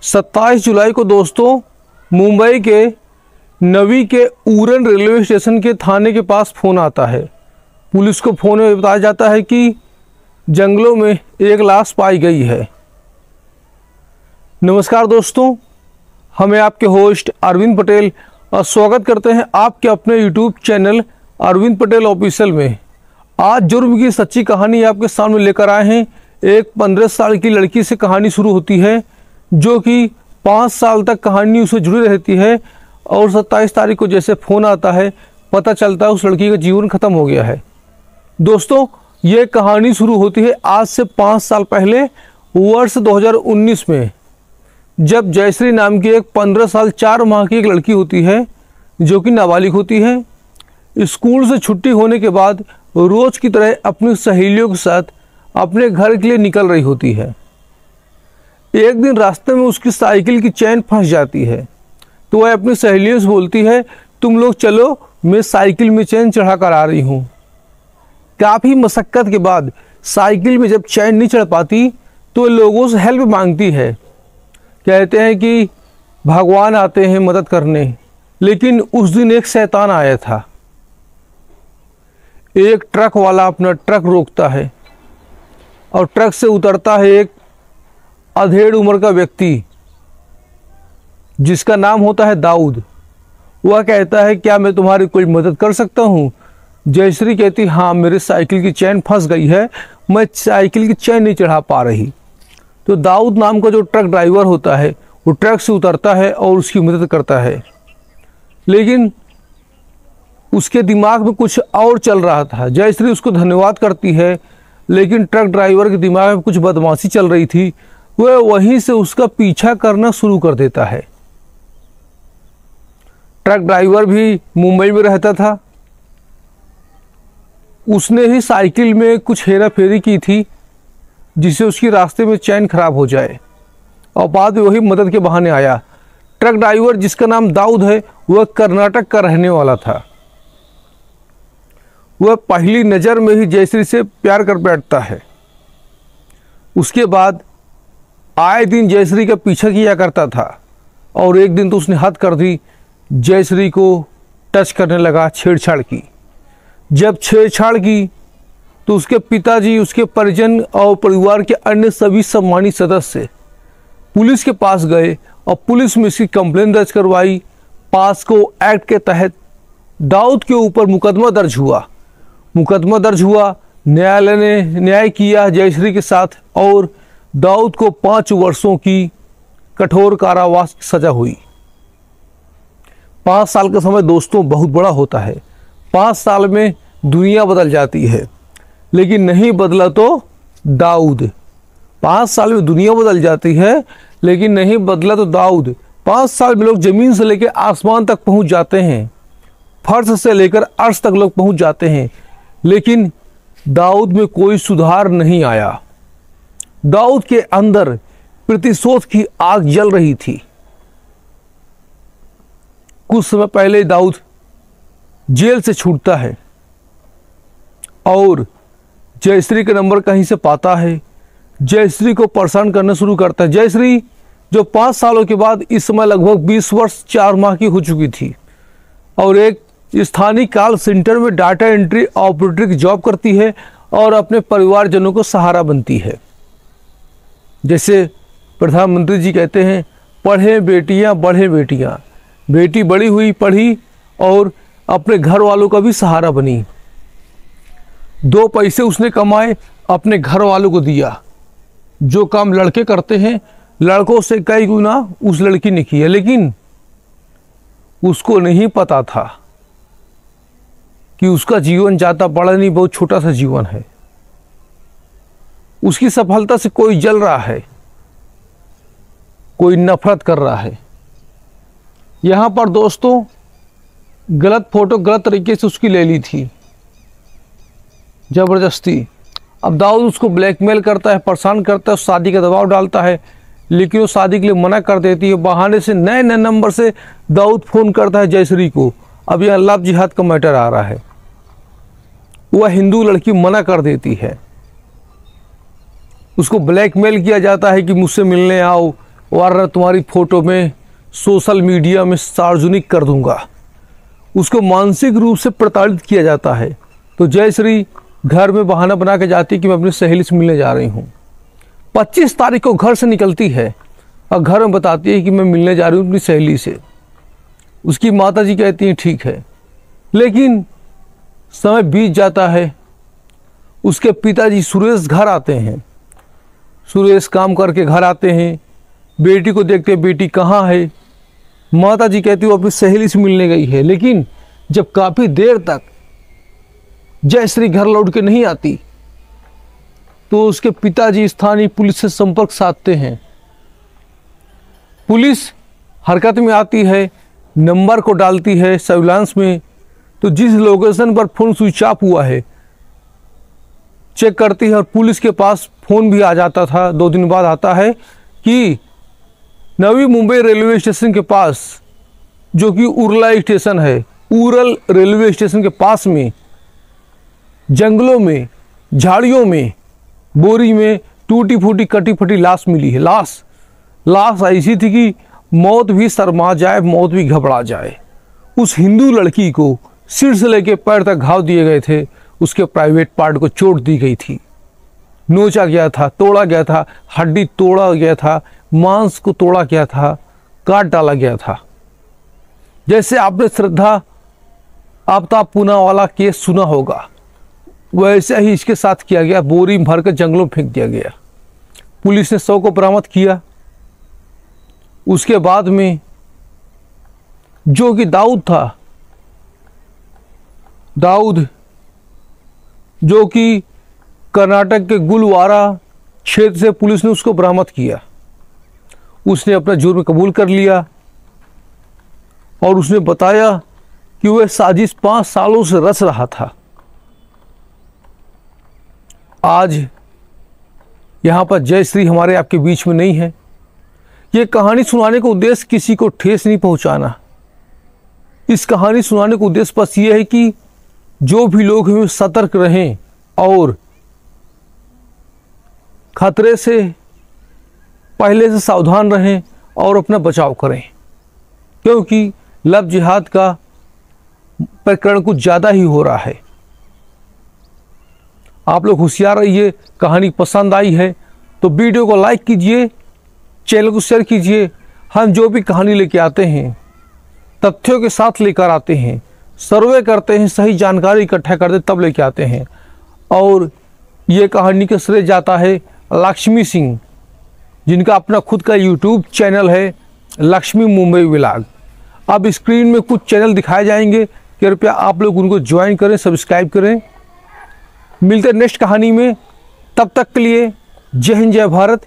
27 जुलाई को दोस्तों मुंबई के नवी के उरण रेलवे स्टेशन के थाने के पास फ़ोन आता है। पुलिस को फ़ोन में बताया जाता है कि जंगलों में एक लाश पाई गई है। नमस्कार दोस्तों, हमें आपके होस्ट अरविंद पटेल और स्वागत करते हैं आपके अपने YouTube channel Arvind Patel official में। आज जुर्म की सच्ची कहानी आपके सामने लेकर आए हैं। एक 15 साल की लड़की से कहानी शुरू होती है जो कि 5 साल तक कहानी उससे जुड़ी रहती है और 27 तारीख को जैसे फ़ोन आता है पता चलता है उस लड़की का जीवन ख़त्म हो गया है। दोस्तों, ये कहानी शुरू होती है आज से 5 साल पहले वर्ष 2019 में, जब जयश्री नाम की एक 15 साल 4 माह की एक लड़की होती है जो कि नाबालिग होती है। स्कूल से छुट्टी होने के बाद रोज़ की तरह अपनी सहेलियों के साथ अपने घर के लिए निकल रही होती है। एक दिन रास्ते में उसकी साइकिल की चैन फंस जाती है तो वह अपनी सहेलियों से बोलती है, तुम लोग चलो, मैं साइकिल में चैन चढ़ा कर आ रही हूँ। काफ़ी मशक्क़त के बाद साइकिल में जब चैन नहीं चढ़ पाती तो लोगों से हेल्प मांगती है। कहते हैं कि भगवान आते हैं मदद करने, लेकिन उस दिन एक शैतान आया था। एक ट्रक वाला अपना ट्रक रोकता है और ट्रक से उतरता है एक अधेड़ उम्र का व्यक्ति जिसका नाम होता है दाऊद। वह कहता है, क्या मैं तुम्हारी कोई मदद कर सकता हूँ? जयश्री कहती, हाँ, मेरे साइकिल की चैन फंस गई है, मैं साइकिल की चैन नहीं चढ़ा पा रही। तो दाऊद नाम का जो ट्रक ड्राइवर होता है वो ट्रक से उतरता है और उसकी मदद करता है, लेकिन उसके दिमाग में कुछ और चल रहा था। जयश्री उसको धन्यवाद करती है, लेकिन ट्रक ड्राइवर के दिमाग में कुछ बदमाशी चल रही थी। वह वहीं से उसका पीछा करना शुरू कर देता है। ट्रक ड्राइवर भी मुंबई में रहता था। उसने ही साइकिल में कुछ हेरा फेरी की थी जिससे उसकी रास्ते में चैन खराब हो जाए और बाद में वही मदद के बहाने आया। ट्रक ड्राइवर जिसका नाम दाऊद है वह कर्नाटक का रहने वाला था। वह पहली नज़र में ही जयश्री से प्यार कर बैठता है। उसके बाद आए दिन जयश्री का पीछा किया करता था और एक दिन तो उसने हद कर दी, जयश्री को टच करने लगा, छेड़छाड़ की। जब छेड़छाड़ की तो उसके पिताजी, उसके परिजन और परिवार के अन्य सभी सम्मानित सदस्य पुलिस के पास गए और पुलिस में इसकी कंप्लेंट दर्ज करवाई। पास्को एक्ट के तहत दाऊद के ऊपर मुकदमा दर्ज हुआ। न्यायालय ने न्याय किया जयश्री के साथ और दाऊद को 5 वर्षों की कठोर कारावास की सजा हुई। 5 साल का समय दोस्तों बहुत बड़ा होता है। 5 साल में दुनिया बदल जाती है, लेकिन नहीं बदला तो दाऊद। 5 साल में दुनिया बदल जाती है लेकिन नहीं बदला तो दाऊद। 5 साल में लोग ज़मीन से लेकर आसमान तक पहुंच जाते हैं, फर्श से लेकर अर्श तक लोग पहुंच जाते हैं, लेकिन दाऊद में कोई सुधार नहीं आया। दाऊद के अंदर प्रतिशोध की आग जल रही थी। कुछ समय पहले दाऊद जेल से छूटता है और जयश्री का नंबर कहीं से पाता है। जयश्री को परेशान करना शुरू करता है। जयश्री जो 5 सालों के बाद इस समय लगभग 20 वर्ष 4 माह की हो चुकी थी और एक स्थानीय कॉल सेंटर में डाटा एंट्री ऑपरेटर की जॉब करती है और अपने परिवारजनों को सहारा बनती है। जैसे प्रधानमंत्री जी कहते हैं, पढ़ें बेटियां बढ़ें बेटियां। बेटी बड़ी हुई, पढ़ी और अपने घर वालों का भी सहारा बनी। 2 पैसे उसने कमाए, अपने घर वालों को दिया। जो काम लड़के करते हैं लड़कों से कई गुना उस लड़की ने किया, लेकिन उसको नहीं पता था कि उसका जीवन ज़्यादा बड़ा नहीं, बहुत छोटा सा जीवन है। उसकी सफलता से कोई जल रहा है, कोई नफरत कर रहा है। यहाँ पर दोस्तों गलत फोटो गलत तरीके से उसकी ले ली थी, ज़बरदस्ती। अब दाऊद उसको ब्लैकमेल करता है, परेशान करता है, शादी का दबाव डालता है, लेकिन वो शादी के लिए मना कर देती है। बहाने से नए नए नंबर से दाऊद फ़ोन करता है जयश्री को। अब यह लव जिहाद का मैटर आ रहा है। वह हिंदू लड़की मना कर देती है। उसको ब्लैकमेल किया जाता है कि मुझसे मिलने आओ, वरना तुम्हारी फ़ोटो में सोशल मीडिया में सार्वजनिक कर दूंगा। उसको मानसिक रूप से प्रताड़ित किया जाता है। तो जयश्री घर में बहाना बना के जाती कि मैं अपनी सहेली से मिलने जा रही हूँ। 25 तारीख को घर से निकलती है और घर में बताती है कि मैं मिलने जा रही हूँ अपनी सहेली से। उसकी माताजी कहती हैं ठीक है, लेकिन समय बीत जाता है। उसके पिताजी सुरेश घर आते हैं। सुरेश काम करके घर आते हैं, बेटी को देखते हैं बेटी कहाँ है। माताजी कहती वो अपनी सहेली से मिलने गई है। लेकिन जब काफ़ी देर तक जयश्री घर लौट के नहीं आती तो उसके पिताजी स्थानीय पुलिस से संपर्क साधते हैं। पुलिस हरकत में आती है, नंबर को डालती है सर्विलांस में, तो जिस लोकेशन पर फ़ोन स्विच ऑफ हुआ है चेक करती है और पुलिस के पास फ़ोन भी आ जाता था। 2 दिन बाद आता है कि नवी मुंबई रेलवे स्टेशन के पास, जो कि उरला स्टेशन है, उरल रेलवे स्टेशन के पास में जंगलों में, झाड़ियों में, बोरी में टूटी फूटी कटी फटी लाश मिली है। लाश ऐसी थी कि मौत भी शर्मा जाए, मौत भी घबरा जाए। उस हिंदू लड़की को सिर से लेकर पैर तक घाव दिए गए थे। उसके प्राइवेट पार्ट को चोट दी गई थी, नोचा गया था, तोड़ा गया था, हड्डी तोड़ा गया था, मांस को तोड़ा गया था, काट डाला गया था। जैसे आपने श्रद्धा आफ्ताब पूना वाला केस सुना होगा, वैसे ही इसके साथ किया गया। बोरी भर कर जंगलों में फेंक दिया गया। पुलिस ने शव को बरामद किया। उसके बाद में जो कि दाऊद था, दाऊद जो कि कर्नाटक के गुलवारा क्षेत्र से पुलिस ने उसको बरामद किया। उसने अपना जुर्म कबूल कर लिया और उसने बताया कि वह साजिश 5 सालों से रच रहा था। आज यहाँ पर जयश्री हमारे आपके बीच में नहीं है। ये कहानी सुनाने का उद्देश्य किसी को ठेस नहीं पहुँचाना। इस कहानी सुनाने का उद्देश्य बस ये है कि जो भी लोग हैं सतर्क रहें और खतरे से पहले से सावधान रहें और अपना बचाव करें, क्योंकि लव जिहाद का प्रकरण कुछ ज़्यादा ही हो रहा है। आप लोग होशियार रहिए। कहानी पसंद आई है तो वीडियो को लाइक कीजिए, चैनल को शेयर कीजिए। हम जो भी कहानी लेके आते हैं तथ्यों के साथ लेकर आते हैं, सर्वे करते हैं, सही जानकारी इकट्ठा करते तब लेके आते हैं। और ये कहानी का श्रेय जाता है लक्ष्मी सिंह, जिनका अपना खुद का यूट्यूब चैनल है लक्ष्मी मुंबई व्लॉग। अब स्क्रीन में कुछ चैनल दिखाए जाएंगे, कृपया आप लोग उनको ज्वाइन करें, सब्सक्राइब करें। मिलते हैं नेक्स्ट कहानी में। तब तक के लिए जय हिंद, जय भारत।